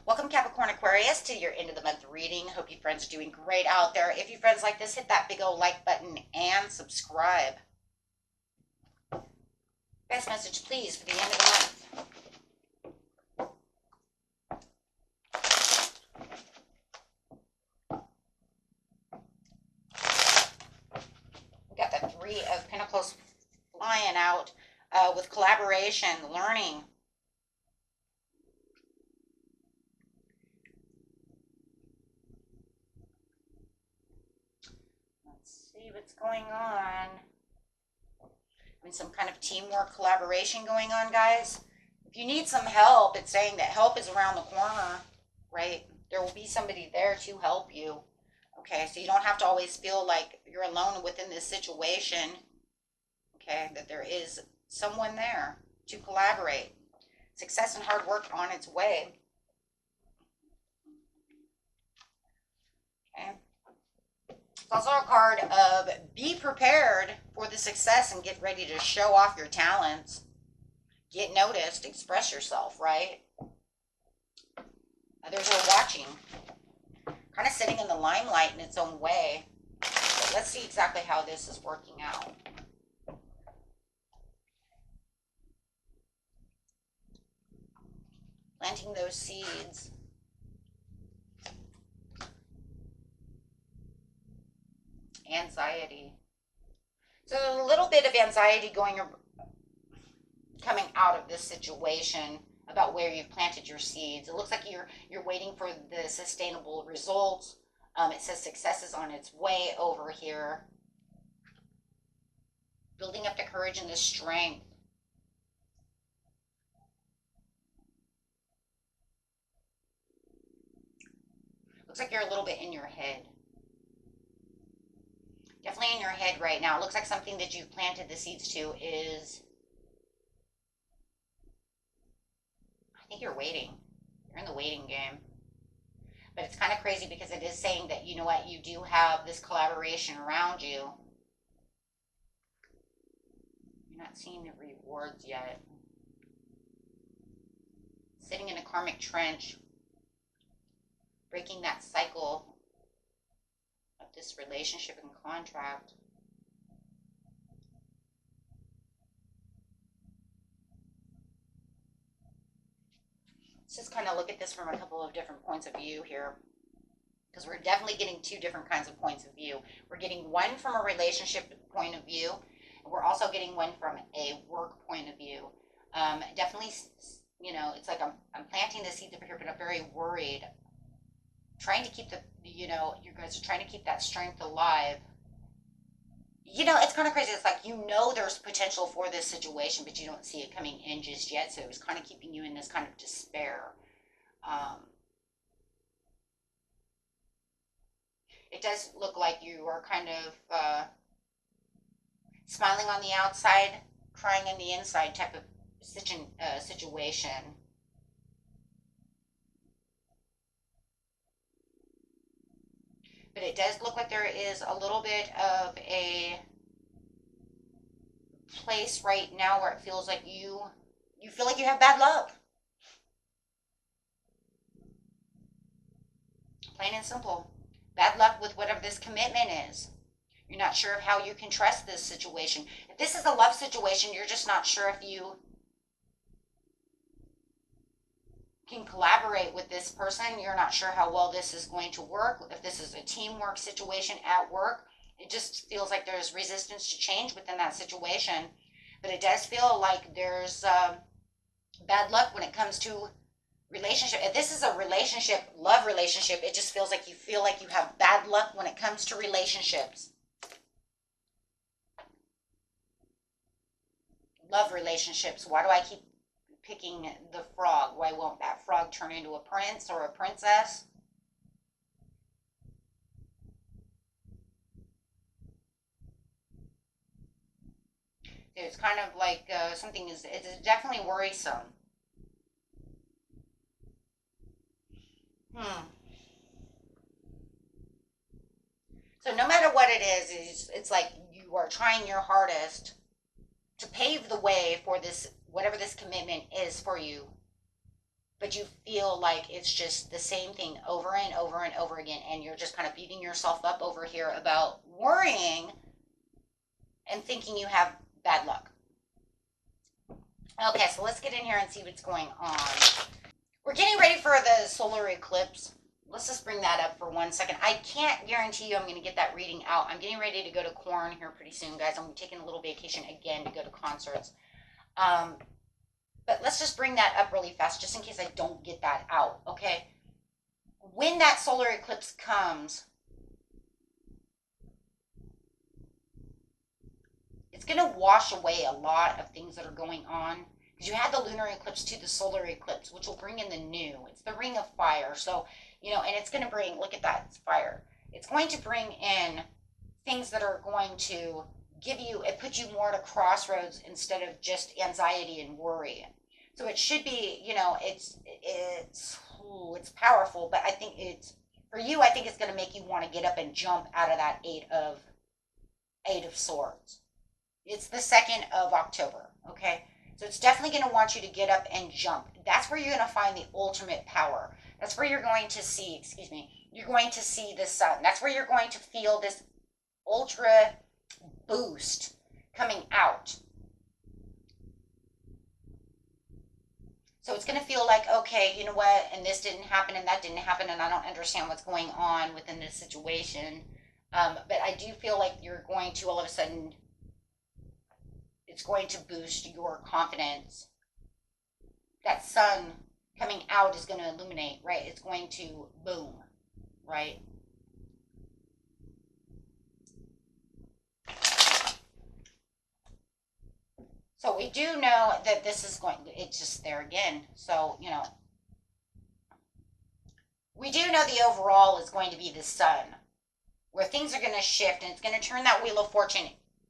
Welcome Capricorn Aquarius to your end of the month reading. Hope you friends are doing great out there. If you friends like this, hit that big old like button and subscribe. Best message please for the end of the month. We got the Three of Pentacles flying out with collaboration, learning. What's going on? I mean, some kind of teamwork, collaboration going on, guys. If you need some help, it's saying that help is around the corner, right? There will be somebody there to help you. Okay, so you don't have to always feel like you're alone within this situation. Okay, that there is someone there to collaborate. Success and hard work on its way. Okay. It's also a card of be prepared for the success and get ready to show off your talents. Get noticed, express yourself, right? Others are watching. Kind of sitting in the limelight in its own way. But let's see exactly how this is working out. Planting those seeds. Anxiety. So there's a little bit of anxiety coming out of this situation about where you've planted your seeds. It looks like you're waiting for the sustainable results. It says success is on its way over here. Building up the courage and the strength. Looks like you're a little bit in your head. Definitely in your head right now. It looks like something that you've planted the seeds to is, I think you're waiting. You're in the waiting game. But it's kind of crazy because it is saying that, you know what, you do have this collaboration around you. You're not seeing the rewards yet. Sitting in a karmic trench. Breaking that cycle of this relationship and contract. Let's just kind of look at this from a couple of different points of view here, because we're definitely getting two different kinds of points of view. We're getting one from a relationship point of view, and we're also getting one from a work point of view. Definitely, you know, it's like I'm planting the seeds over here, but I'm very worried. Trying to keep you guys are trying to keep that strength alive. You know, it's kind of crazy. It's like, you know, there's potential for this situation, but you don't see it coming in just yet. So it was kind of keeping you in this kind of despair. It does look like you are kind of smiling on the outside, crying on the inside type of situation. But it does look like there is a little bit of a place right now where it feels like you feel like you have bad luck. Plain and simple. Bad luck with whatever this commitment is. You're not sure of how you can trust this situation. If this is a love situation, you're just not sure if you can collaborate with this person. You're not sure how well this is going to work. If this is a teamwork situation at work, it just feels like there's resistance to change within that situation. But it does feel like there's bad luck when it comes to relationship. If this is a relationship, love relationship, it just feels like you have bad luck when it comes to relationships. Love relationships. Why do I keep picking the frog? Why won't that frog turn into a prince or a princess? It's kind of like something it's definitely worrisome. So no matter what it is, it's like you are trying your hardest to pave the way for this, whatever this commitment is for you. but you feel like it's just the same thing over and over and over again, and you're just kind of beating yourself up over here about worrying and thinking you have bad luck. Okay, so let's get in here and see what's going on. We're getting ready for the solar eclipse. Let's just bring that up for 1 second. I can't guarantee you I'm going to get that reading out. I'm getting ready to go to Corn here pretty soon, guys. I'm taking a little vacation again to go to concerts. But let's just bring that up really fast, just in case I don't get that out, okay? When that solar eclipse comes, it's going to wash away a lot of things that are going on. Because you had the lunar eclipse to the solar eclipse, which will bring in the new. It's the ring of fire. So, you know, and it's going to bring, look at that, it's fire. It's going to bring in things that are going to give you, it puts you more at a crossroads instead of just anxiety and worry. So it should be, you know, it's powerful, but I think it's, for you, I think it's going to make you want to get up and jump out of that Eight of Swords. It's the 2nd of October, okay? So it's definitely going to want you to get up and jump. That's where you're going to find the ultimate power. That's where you're going to see, you're going to see the sun. That's where you're going to feel this ultra boost coming out. So it's going to feel like, okay, you know what, and this didn't happen, and that didn't happen, and I don't understand what's going on within this situation. But I do feel like you're going to, all of a sudden, it's going to boost your confidence. That sun coming out is going to illuminate, right? It's going to boom, right? So we do know that this is going, it's just there again. So, you know, we do know the overall is going to be the sun, where things are going to shift, and it's going to turn that wheel of fortune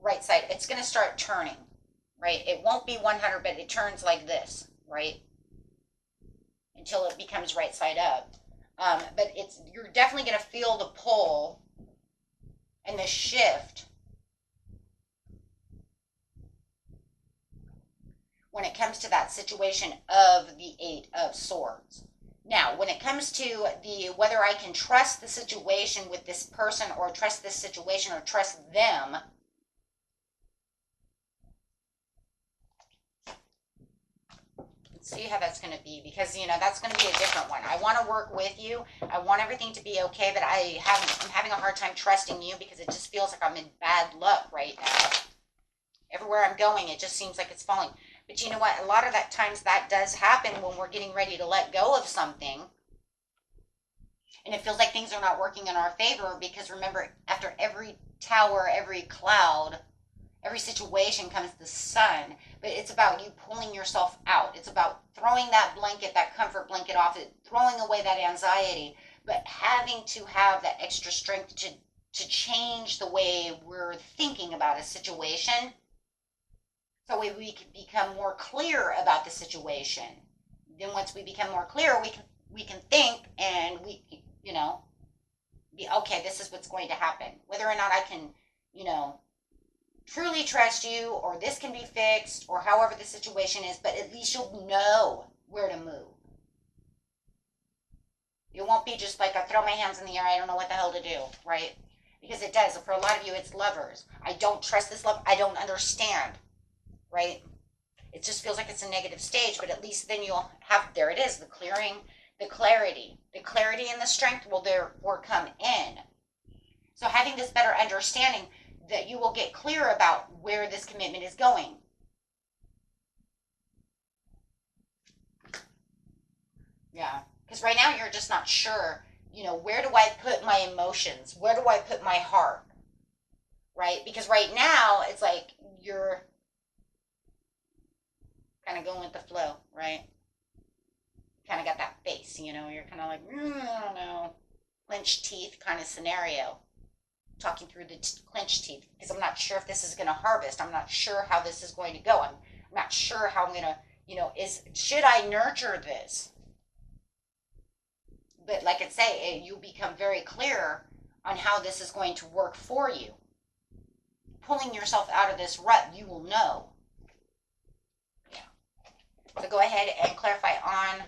right side. It's going to start turning, right? It won't be 100, but it turns like this, right? Until it becomes right side up. But you're definitely going to feel the pull and the shift when it comes to that situation of the Eight of Swords. Now, when it comes to whether I can trust the situation with this person, or trust this situation, or trust them, let's see how that's going to be, because, you know, that's going to be a different one. I want to work with you. I want everything to be okay, but I'm having a hard time trusting you, because it just feels like I'm in bad luck right now. Everywhere I'm going, it just seems like it's falling. But you know what? A lot of that times that does happen when we're getting ready to let go of something. And it feels like things are not working in our favor, because remember, after every tower, every cloud, every situation comes the sun. But it's about you pulling yourself out. It's about throwing that blanket, that comfort blanket off, throwing away that anxiety, but having to have that extra strength to change the way we're thinking about a situation. So we can become more clear about the situation. Then once we become more clear, we can think, and we, you know, be okay, this is what's going to happen. Whether or not I can, you know, truly trust you, or this can be fixed, or however the situation is, but at least you'll know where to move. It won't be just like I throw my hands in the air, I don't know what the hell to do, right? Because it does. For a lot of you, it's lovers. I don't trust this love. I don't understand. Right? It just feels like it's a negative stage, but at least then you'll have, there it is, the clearing, the clarity. The clarity and the strength will therefore come in. So having this better understanding that you will get clear about where this commitment is going. Yeah. Because right now you're just not sure, you know, where do I put my emotions? Where do I put my heart? Right? Because right now it's like you're kind of going with the flow, right? Kind of got that face, you know, you're kind of like, I don't know, clenched teeth kind of scenario. Talking through the clenched teeth, because I'm not sure if this is going to harvest. I'm not sure how this is going to go. I'm not sure how I'm going to, you know, should I nurture this? But like I say, you become very clear on how this is going to work for you. Pulling yourself out of this rut, you will know. So go ahead and clarify on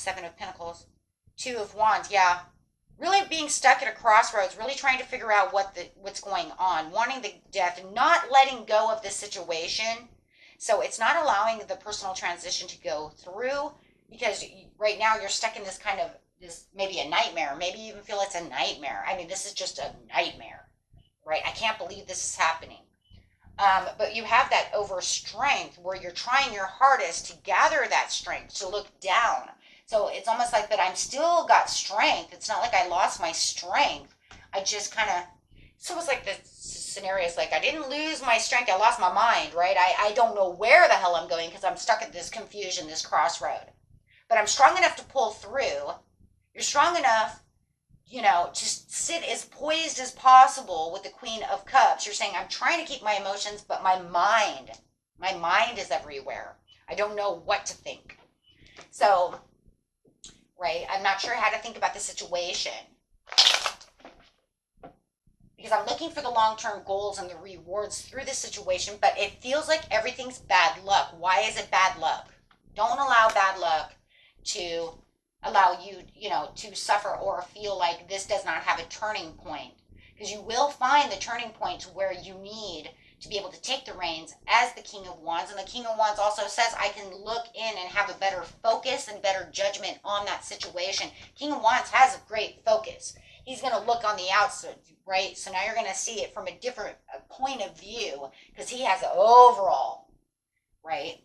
Seven of Pentacles. Two of Wands, yeah. Really being stuck at a crossroads, really trying to figure out what's going on, wanting the death, not letting go of this situation. So it's not allowing the personal transition to go through, because right now you're stuck in this kind of, this maybe a nightmare, maybe you even feel it's a nightmare. I mean, this is just a nightmare, right? I can't believe this is happening. But you have that over strength where you're trying your hardest to gather that strength, to look down. So it's almost like that I'm still got strength. It's not like I lost my strength. I just kind of, it's almost like the scenario is like, I didn't lose my strength. I lost my mind, right? I don't know where the hell I'm going because I'm stuck at this confusion, this crossroad. But I'm strong enough to pull through. You're strong enough, you know, to sit as poised as possible with the Queen of Cups. You're saying, I'm trying to keep my emotions, but my mind is everywhere. I don't know what to think. So, right, I'm not sure how to think about the situation. Because I'm looking for the long-term goals and the rewards through this situation, but it feels like everything's bad luck. Why is it bad luck? Don't allow bad luck to allow you, you know, to suffer or feel like this does not have a turning point. Because you will find the turning point where you need to be able to take the reins as the King of Wands. And the King of Wands also says, I can look in and have a better focus and better judgment on that situation. King of Wands has a great focus. He's going to look on the outside, right? So now you're going to see it from a different point of view, because he has the overall, right?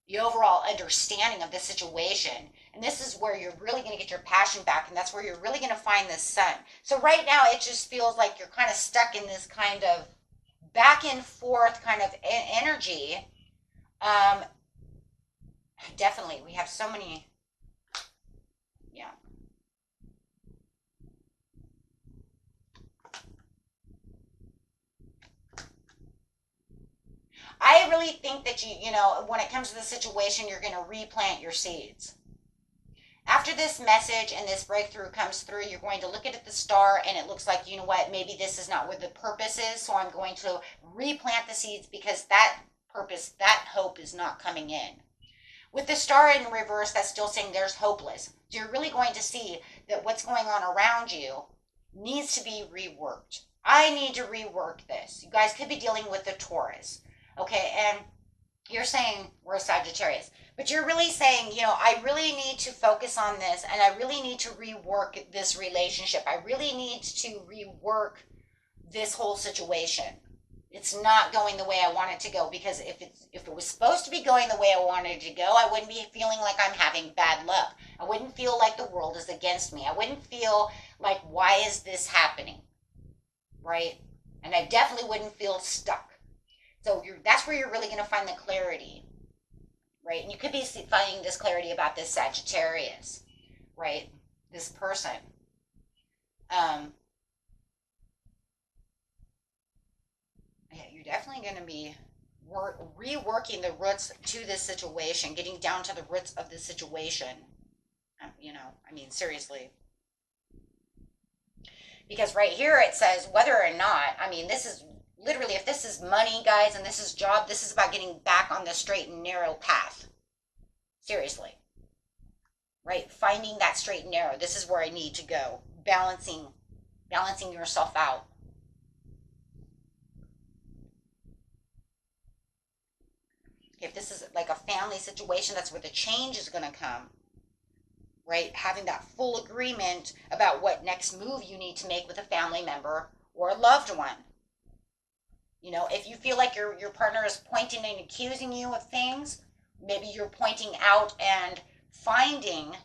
The overall understanding of the situation. And this is where you're really going to get your passion back, and that's where you're really going to find the sun. So right now it just feels like you're kind of stuck in this kind of back and forth kind of energy. Definitely, we have so many, yeah. I really think that you know, when it comes to the situation, you're going to replant your seeds. After this message and this breakthrough comes through, you're going to look at the star and it looks like, you know what, maybe this is not what the purpose is, so I'm going to replant the seeds because that purpose, that hope is not coming in. With the star in reverse, that's still saying there's hopeless. So you're really going to see that what's going on around you needs to be reworked. I need to rework this. You guys could be dealing with the Taurus. Okay, and you're saying we're a Sagittarius, but you're really saying, you know, I really need to focus on this, and I really need to rework this relationship. I really need to rework this whole situation. It's not going the way I want it to go, because if it was supposed to be going the way I wanted it to go, I wouldn't be feeling like I'm having bad luck. I wouldn't feel like the world is against me. I wouldn't feel like, why is this happening? Right? And I definitely wouldn't feel stuck. So that's where you're really going to find the clarity, right? And you could be finding this clarity about this Sagittarius, right? This person. Yeah, you're definitely going to be reworking the roots to this situation, getting down to the roots of the situation. You know, I mean, seriously. Because right here it says, whether or not, I mean, this is literally, if this is money, guys, and this is job, this is about getting back on the straight and narrow path. Seriously. Right? Finding that straight and narrow. This is where I need to go. Balancing yourself out. If this is like a family situation, that's where the change is going to come. Right? Having that full agreement about what next move you need to make with a family member or a loved one. You know, if you feel like your partner is pointing and accusing you of things, maybe you're pointing out and finding,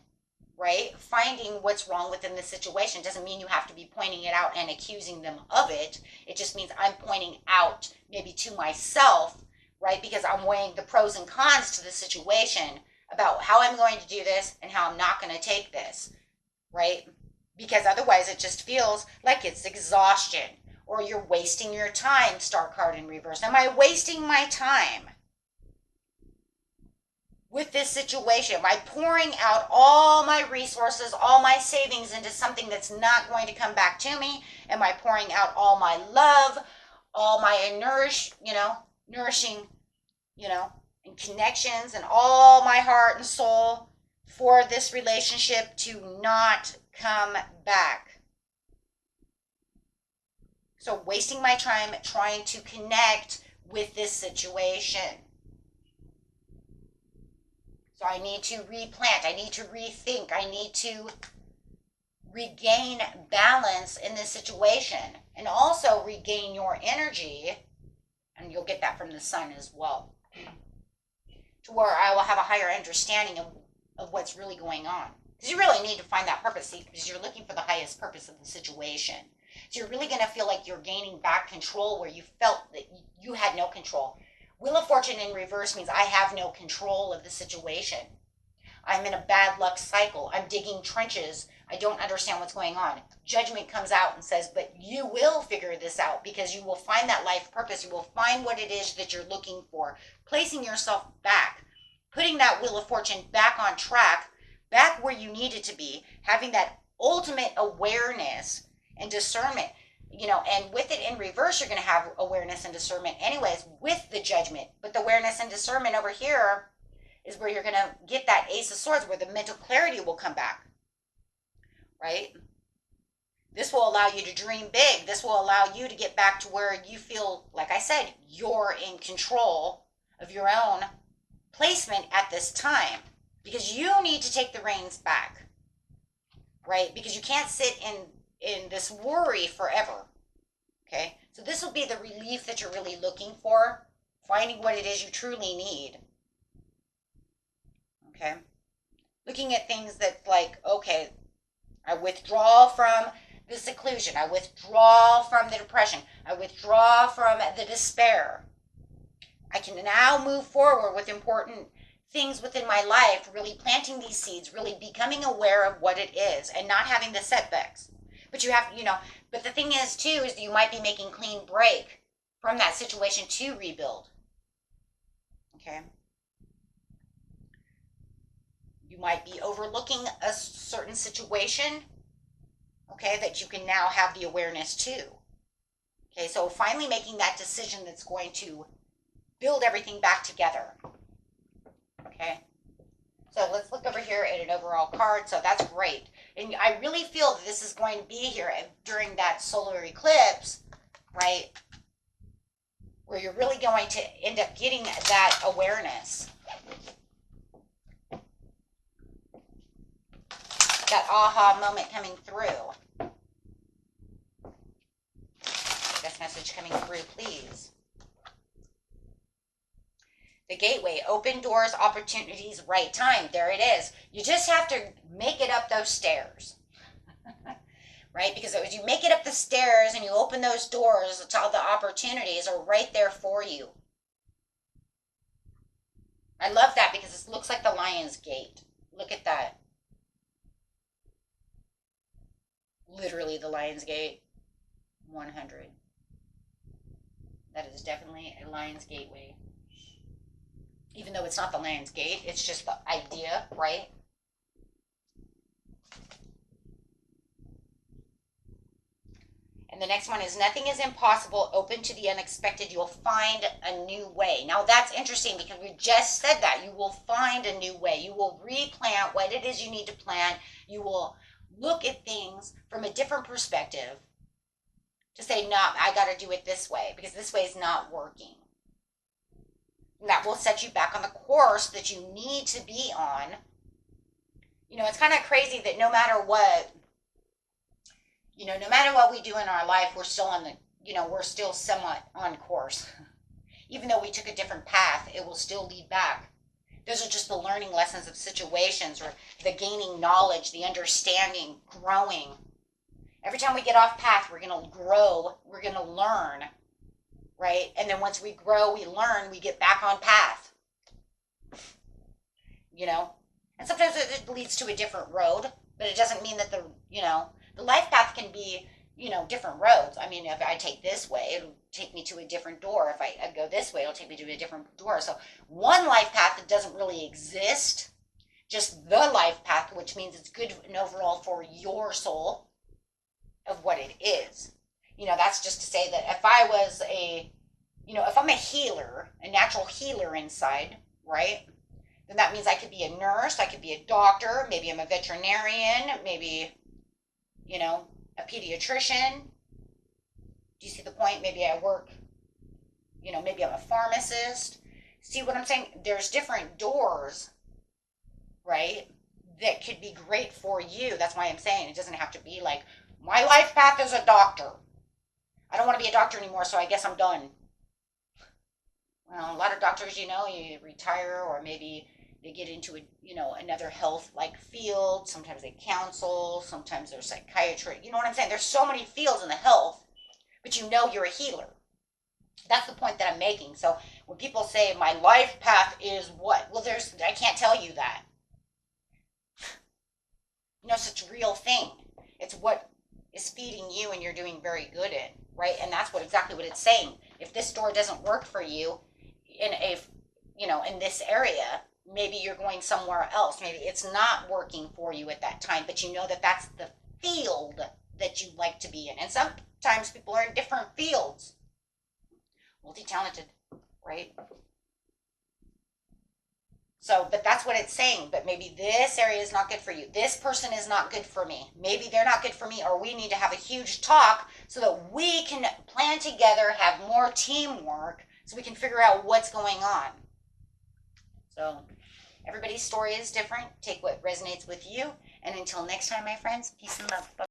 right? Finding what's wrong within the situation. Doesn't mean you have to be pointing it out and accusing them of it. It just means I'm pointing out maybe to myself, right? Because I'm weighing the pros and cons to the situation about how I'm going to do this and how I'm not going to take this, right? Because otherwise it just feels like it's exhaustion. Or you're wasting your time, star card in reverse. Am I wasting my time with this situation? Am I pouring out all my resources, all my savings into something that's not going to come back to me? Am I pouring out all my love, all my nourishing, and connections and all my heart and soul for this relationship to not come back. So wasting my time trying to connect with this situation. So I need to replant. I need to rethink. I need to regain balance in this situation and also regain your energy. And you'll get that from the sun as well. To where I will have a higher understanding of what's really going on. Because you really need to find that purpose, see, because you're looking for the highest purpose of the situation. So you're really going to feel like you're gaining back control where you felt that you had no control. Wheel of Fortune in reverse means I have no control of the situation. I'm in a bad luck cycle. I'm digging trenches. I don't understand what's going on. Judgment comes out and says, but you will figure this out because you will find that life purpose. You will find what it is that you're looking for. Placing yourself back. Putting that Wheel of Fortune back on track. Back where you need it to be. Having that ultimate awareness and discernment. You know, and with it in reverse, you're going to have awareness and discernment anyways with the judgment. But the awareness and discernment over here is where you're going to get that Ace of Swords, where the mental clarity will come back. Right? This will allow you to dream big. This will allow you to get back to where you feel, like I said, you're in control of your own placement at this time. Because you need to take the reins back. Right? Because you can't sit in this worry forever. Okay? So this will be the relief that you're really looking for. Finding what it is you truly need. Okay? Looking at things that like, okay, I withdraw from the seclusion. I withdraw from the depression. I withdraw from the despair. I can now move forward with important things within my life, really planting these seeds, really becoming aware of what it is and not having the setbacks. But you have, but the thing is too, is you might be making clean break from that situation to rebuild. Okay? You might be overlooking a certain situation, okay, that you can now have the awareness to. Okay, so finally making that decision that's going to build everything back together. Okay, so let's look over here at an overall card. So that's great. And I really feel that this is going to be here during that solar eclipse, right, where you're really going to end up getting that awareness. That aha moment coming through. This message coming through, please. The gateway, open doors, opportunities, right time. There it is. You just have to make it up those stairs. Right? Because as you make it up the stairs and you open those doors, all the opportunities are right there for you. I love that because it looks like the Lion's Gate. Look at that. Literally the Lion's Gate. 100. That is definitely a Lion's Gateway. Even though it's not the Lion's Gate, it's just the idea, right? And the next one is nothing is impossible, open to the unexpected. You'll find a new way. Now that's interesting because we just said that. You will find a new way. You will replant what it is you need to plant. You will look at things from a different perspective to say, no, I got to do it this way because this way is not working. And that will set you back on the course that you need to be on. It's kind of crazy that no matter what, no matter what we do in our life, we're still on we're still somewhat on course. Even though we took a different path, it will still lead back. Those are just the learning lessons of situations or the gaining knowledge, the understanding, growing. Every time we get off path, we're going to grow, we're going to learn, right? And then once we grow, we learn, we get back on path. And sometimes it leads to a different road, but it doesn't mean that the life path can be, different roads. I mean, if I take this way, it'll take me to a different door. If I go this way, it'll take me to a different door. So one life path that doesn't really exist, just the life path, which means it's good and overall for your soul of what it is. That's just to say that if I was if I'm a healer, a natural healer inside, right? then that means I could be a nurse, I could be a doctor, maybe I'm a veterinarian, maybe, you know, a pediatrician. Do you see the point? Maybe I work, you know, maybe I'm a pharmacist. See what I'm saying? There's different doors, right, that could be great for you. That's why I'm saying it doesn't have to be like, my life path is a doctor. I don't want to be a doctor anymore, so I guess I'm done. Well, a lot of doctors, you know, you retire or maybe they get into a, you know, another health like field. Sometimes they counsel, sometimes they're psychiatry. You know what I'm saying? There's so many fields in the health, but you know you're a healer. That's the point that I'm making. So when people say my life path is what, well, I can't tell you that. You know, it's such a real thing. It's what is feeding you and you're doing very good in, right? And that's exactly what it's saying. If this door doesn't work for you in a, you know, in this area, maybe you're going somewhere else. Maybe it's not working for you at that time, but you know that that's the field that you like to be in. And sometimes people are in different fields. Multi-talented, right? So, but that's what it's saying. But maybe this area is not good for you. This person is not good for me. Maybe they're not good for me, or we need to have a huge talk so that we can plan together, have more teamwork, so we can figure out what's going on. So, everybody's story is different. Take what resonates with you. And until next time, my friends, peace and love. Bye.